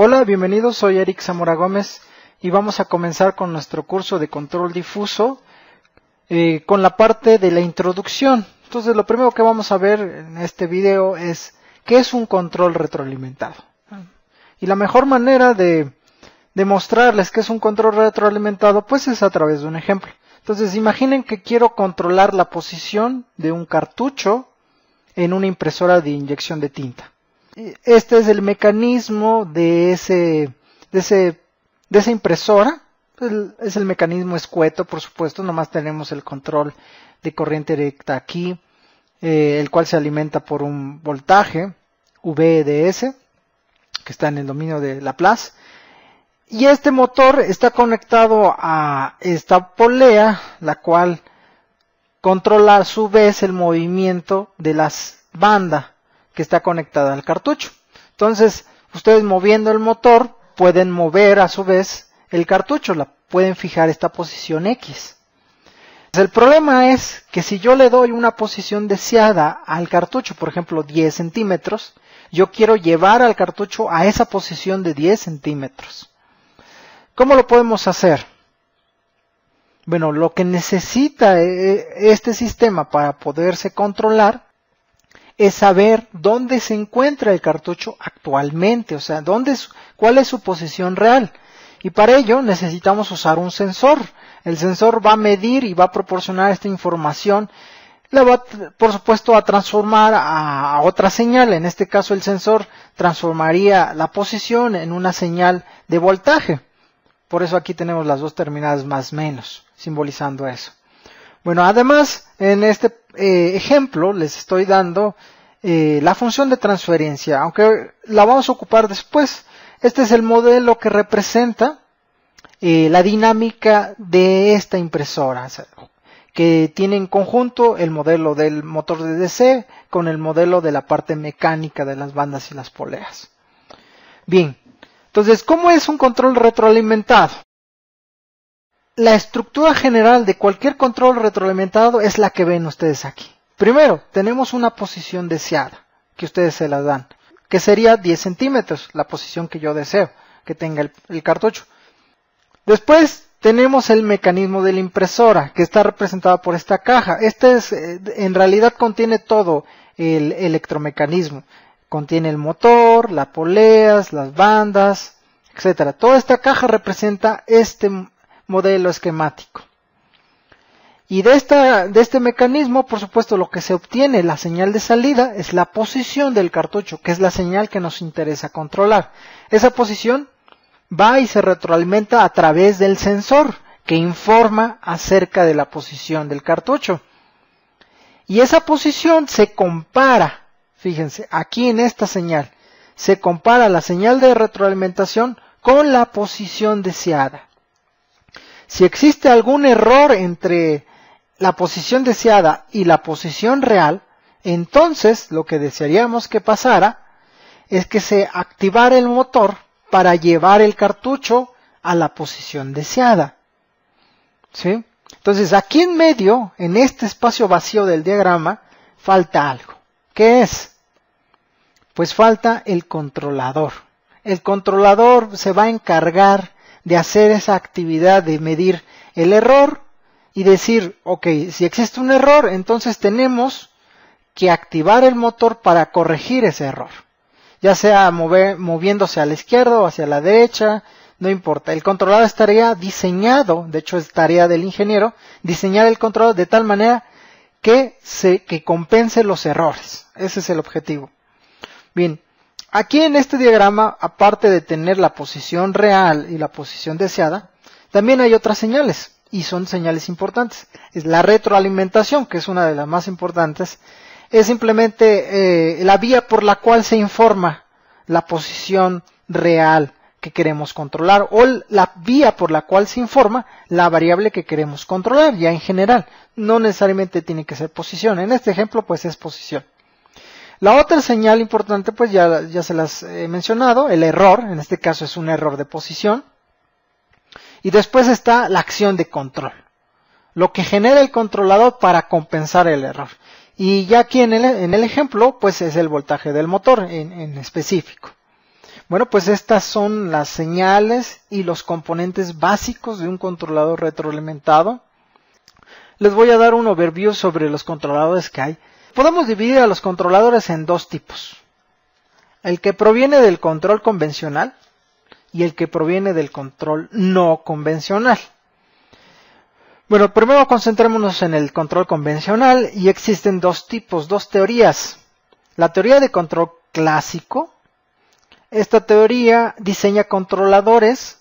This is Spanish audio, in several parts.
Hola, bienvenidos, soy Eric Zamora Gómez y vamos a comenzar con nuestro curso de control difuso con la parte de la introducción. Entonces lo primero que vamos a ver en este video es qué es un control retroalimentado. Y la mejor manera de mostrarles qué es un control retroalimentado pues es a través de un ejemplo. Entonces imaginen que quiero controlar la posición de un cartucho en una impresora de inyección de tinta. Este es el mecanismo de esa impresora. Es el mecanismo escueto, por supuesto. Nomás tenemos el control de corriente directa aquí, el cual se alimenta por un voltaje VDS, que está en el dominio de Laplace. Y este motor está conectado a esta polea, la cual controla a su vez el movimiento de las bandas que está conectada al cartucho. Entonces, ustedes moviendo el motor pueden mover a su vez el cartucho, pueden fijar esta posición X. El problema es que si yo le doy una posición deseada al cartucho, por ejemplo 10 centímetros, yo quiero llevar al cartucho a esa posición de 10 centímetros. ¿Cómo lo podemos hacer? Bueno, lo que necesita este sistema para poderse controlar es saber dónde se encuentra el cartucho actualmente, o sea, cuál es su posición real. Y para ello necesitamos usar un sensor. El sensor va a medir y va a proporcionar esta información. La va, por supuesto, a transformar a otra señal. En este caso el sensor transformaría la posición en una señal de voltaje. Por eso aquí tenemos las dos terminadas más menos, simbolizando eso. Bueno, además, en este ejemplo les estoy dando la función de transferencia, aunque la vamos a ocupar después. Este es el modelo que representa la dinámica de esta impresora, que tiene en conjunto el modelo del motor de DC con el modelo de la parte mecánica de las bandas y las poleas. Bien, entonces, ¿cómo es un control retroalimentado? La estructura general de cualquier control retroalimentado es la que ven ustedes aquí. Primero, tenemos una posición deseada, que ustedes se la dan, que sería 10 centímetros, la posición que yo deseo que tenga el cartucho. Después, tenemos el mecanismo de la impresora, que está representado por esta caja. En realidad contiene todo el electromecanismo. Contiene el motor, las poleas, las bandas, etc. Toda esta caja representa este modelo esquemático. Y de este mecanismo, por supuesto, lo que se obtiene, la señal de salida, es la posición del cartucho, que es la señal que nos interesa controlar. Esa posición va y se retroalimenta a través del sensor, que informa acerca de la posición del cartucho. Y esa posición se compara, fíjense, aquí en esta señal, se compara la señal de retroalimentación con la posición deseada. Si existe algún error entre la posición deseada y la posición real, entonces lo que desearíamos que pasara es que se activara el motor para llevar el cartucho a la posición deseada. ¿Sí? Entonces aquí en medio, en este espacio vacío del diagrama, falta algo. ¿Qué es? Pues falta el controlador. El controlador se va a encargar de hacer esa actividad de medir el error y decir, ok, si existe un error, entonces tenemos que activar el motor para corregir ese error. Ya sea moviéndose a la izquierda o hacia la derecha, no importa. El controlador estaría diseñado, de hecho es tarea del ingeniero, diseñar el controlador de tal manera que compense los errores. Ese es el objetivo. Bien. Aquí en este diagrama, aparte de tener la posición real y la posición deseada, también hay otras señales, y son señales importantes. Es la retroalimentación, que es una de las más importantes, es simplemente la vía por la cual se informa la posición real que queremos controlar, o la vía por la cual se informa la variable que queremos controlar, ya en general. No necesariamente tiene que ser posición, en este ejemplo pues es posición. La otra señal importante, pues ya se las he mencionado, el error, en este caso es un error de posición. Y después está la acción de control, lo que genera el controlador para compensar el error. Y ya aquí en el ejemplo, pues es el voltaje del motor en específico. Bueno, pues estas son las señales y los componentes básicos de un controlador retroalimentado. Les voy a dar un overview sobre los controladores que hay. Podemos dividir a los controladores en dos tipos. El que proviene del control convencional y el que proviene del control no convencional. Bueno, primero concentrémonos en el control convencional y existen dos tipos, dos teorías. La teoría de control clásico. Esta teoría diseña controladores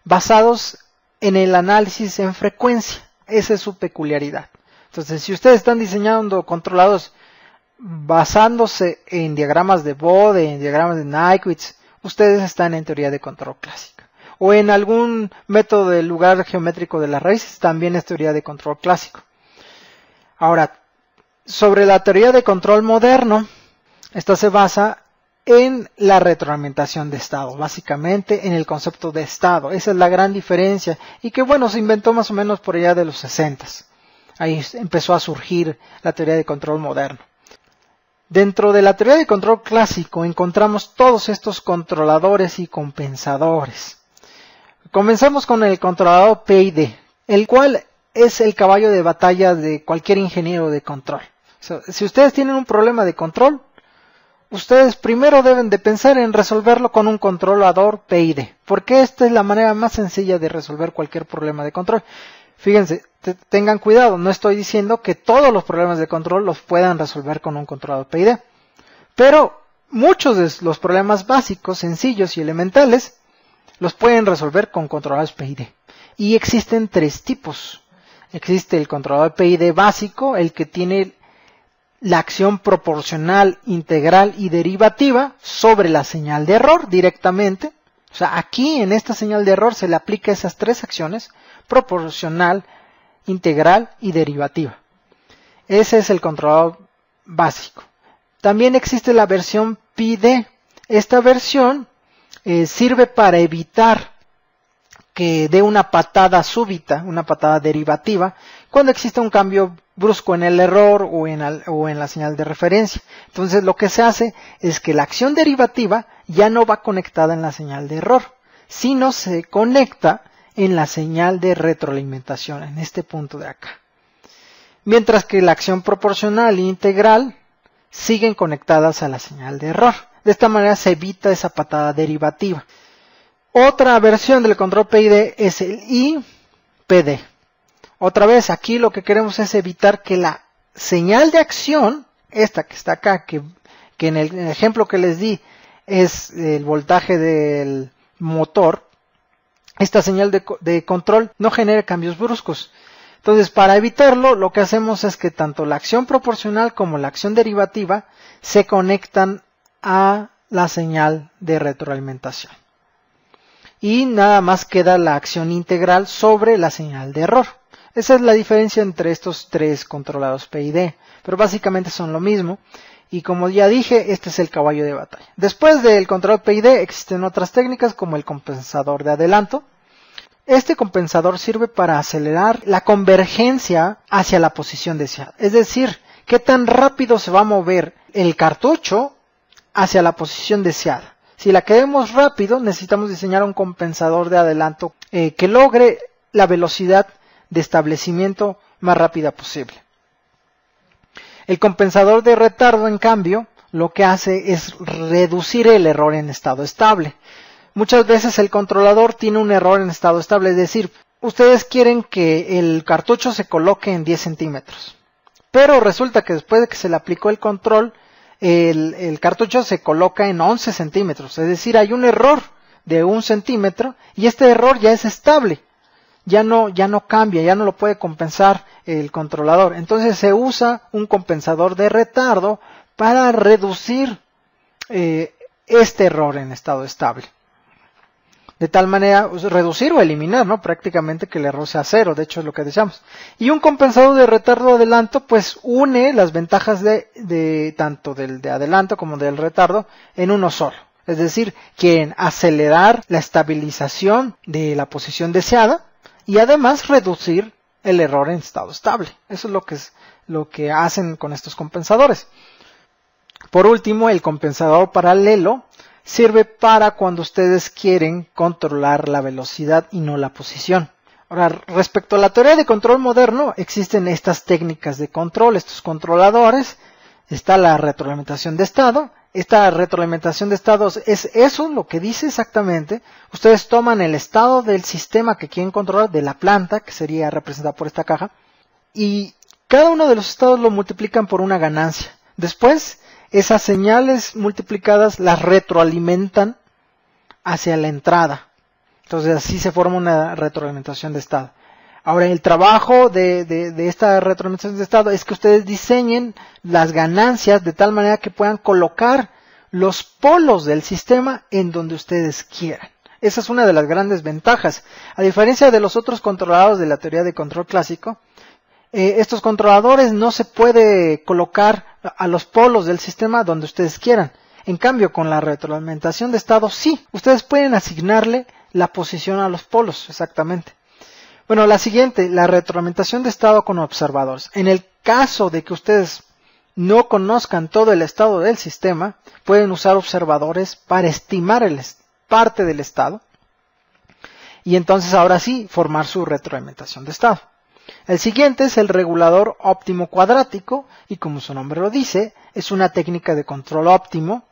basados en el análisis en frecuencia. Esa es su peculiaridad. Entonces, si ustedes están diseñando controladores basándose en diagramas de Bode, en diagramas de Nyquist, ustedes están en teoría de control clásica. O en algún método del lugar geométrico de las raíces, también es teoría de control clásico. Ahora, sobre la teoría de control moderno, esta se basa en la retroalimentación de estado, básicamente en el concepto de estado. Esa es la gran diferencia y que bueno, se inventó más o menos por allá de los 60s. Ahí empezó a surgir la teoría de control moderno. Dentro de la teoría de control clásico encontramos todos estos controladores y compensadores. Comencemos con el controlador PID, el cual es el caballo de batalla de cualquier ingeniero de control. Si ustedes tienen un problema de control, ustedes primero deben de pensar en resolverlo con un controlador PID, porque esta es la manera más sencilla de resolver cualquier problema de control. Fíjense, tengan cuidado, no estoy diciendo que todos los problemas de control los puedan resolver con un controlador PID, pero muchos de los problemas básicos, sencillos y elementales los pueden resolver con controladores PID. Y existen tres tipos. Existe el controlador PID básico, el que tiene la acción proporcional, integral y derivativa sobre la señal de error directamente. O sea, aquí en esta señal de error se le aplica esas tres acciones: proporcional, integral y derivativa. Ese es el controlador básico. También existe la versión PID. Esta versión sirve para evitar que dé una patada súbita, una patada derivativa, cuando existe un cambio brusco en el error o en la señal de referencia. Entonces lo que se hace es que la acción derivativa ya no va conectada en la señal de error, sino se conecta en la señal de retroalimentación, en este punto de acá. Mientras que la acción proporcional e integral siguen conectadas a la señal de error. De esta manera se evita esa patada derivativa. Otra versión del control PID es el IPD. Otra vez, aquí lo que queremos es evitar que la señal de acción, esta que está acá, que en el ejemplo que les di es el voltaje del motor, esta señal de control no genere cambios bruscos. Entonces, para evitarlo, lo que hacemos es que tanto la acción proporcional como la acción derivativa se conectan a la señal de retroalimentación. Y nada más queda la acción integral sobre la señal de error. Esa es la diferencia entre estos tres controladores PID, pero básicamente son lo mismo. Y como ya dije, este es el caballo de batalla. Después del controlador PID existen otras técnicas como el compensador de adelanto. Este compensador sirve para acelerar la convergencia hacia la posición deseada. Es decir, qué tan rápido se va a mover el cartucho hacia la posición deseada. Si la queremos rápido, necesitamos diseñar un compensador de adelanto que logre la velocidad de establecimiento más rápida posible. El compensador de retardo, en cambio, lo que hace es reducir el error en estado estable. Muchas veces el controlador tiene un error en estado estable, es decir, ustedes quieren que el cartucho se coloque en 10 centímetros, pero resulta que después de que se le aplicó el control, el cartucho se coloca en 11 centímetros, es decir, hay un error de 1 centímetro y este error ya es estable, ya no cambia, ya no lo puede compensar el controlador. Entonces se usa un compensador de retardo para reducir este error en estado estable. De tal manera, reducir o eliminar, ¿no? Prácticamente que el error sea cero, de hecho es lo que deseamos. Y un compensador de retardo o adelanto, pues une las ventajas tanto del de adelanto como del retardo en uno solo. Es decir, quieren acelerar la estabilización de la posición deseada y además reducir el error en estado estable. Eso es lo que hacen con estos compensadores. Por último, el compensador paralelo sirve para cuando ustedes quieren controlar la velocidad y no la posición. Ahora, respecto a la teoría de control moderno, existen estas técnicas de control, estos controladores. Está la retroalimentación de estado. Esta retroalimentación de estados es eso, lo que dice exactamente. Ustedes toman el estado del sistema que quieren controlar, de la planta, que sería representada por esta caja, y cada uno de los estados lo multiplican por una ganancia. Después, esas señales multiplicadas las retroalimentan hacia la entrada. Entonces así se forma una retroalimentación de estado. Ahora, el trabajo de esta retroalimentación de estado es que ustedes diseñen las ganancias de tal manera que puedan colocar los polos del sistema en donde ustedes quieran. Esa es una de las grandes ventajas. A diferencia de los otros controladores de la teoría de control clásico, estos controladores no se puede colocar a los polos del sistema donde ustedes quieran. En cambio, con la retroalimentación de estado, sí, ustedes pueden asignarle la posición a los polos, exactamente. Bueno, la siguiente, la retroalimentación de estado con observadores. En el caso de que ustedes no conozcan todo el estado del sistema, pueden usar observadores para estimar parte del estado y entonces ahora sí formar su retroalimentación de estado. El siguiente es el regulador óptimo cuadrático y como su nombre lo dice, es una técnica de control óptimo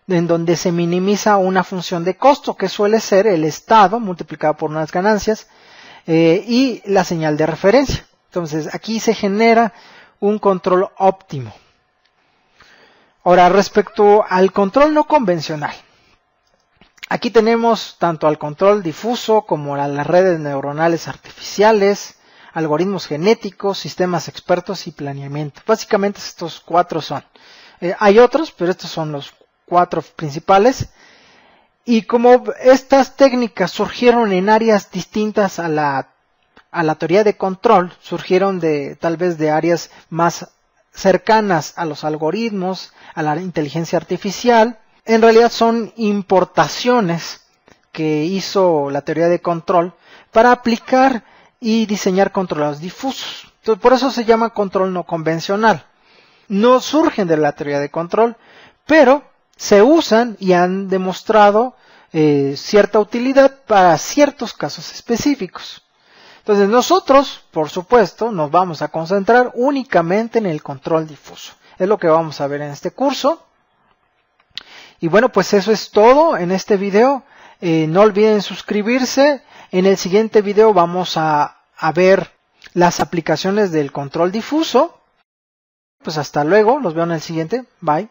en donde se minimiza una función de costo que suele ser el estado multiplicado por unas ganancias y la señal de referencia. Entonces aquí se genera un control óptimo. Ahora, respecto al control no convencional, aquí tenemos tanto al control difuso como a las redes neuronales artificiales, algoritmos genéticos, sistemas expertos y planeamiento. Básicamente estos cuatro son. Hay otros, pero estos son los cuatro principales. Y como estas técnicas surgieron en áreas distintas a la teoría de control, surgieron tal vez de áreas más cercanas a los algoritmos, a la inteligencia artificial, en realidad son importaciones que hizo la teoría de control para aplicar y diseñar controladores difusos. Entonces, por eso se llama control no convencional. No surgen de la teoría de control, pero se usan y han demostrado cierta utilidad para ciertos casos específicos. Entonces nosotros, por supuesto, nos vamos a concentrar únicamente en el control difuso. Es lo que vamos a ver en este curso. Y bueno, pues eso es todo en este video. No olviden suscribirse. En el siguiente video vamos a ver las aplicaciones del control difuso. Pues hasta luego, los veo en el siguiente. Bye.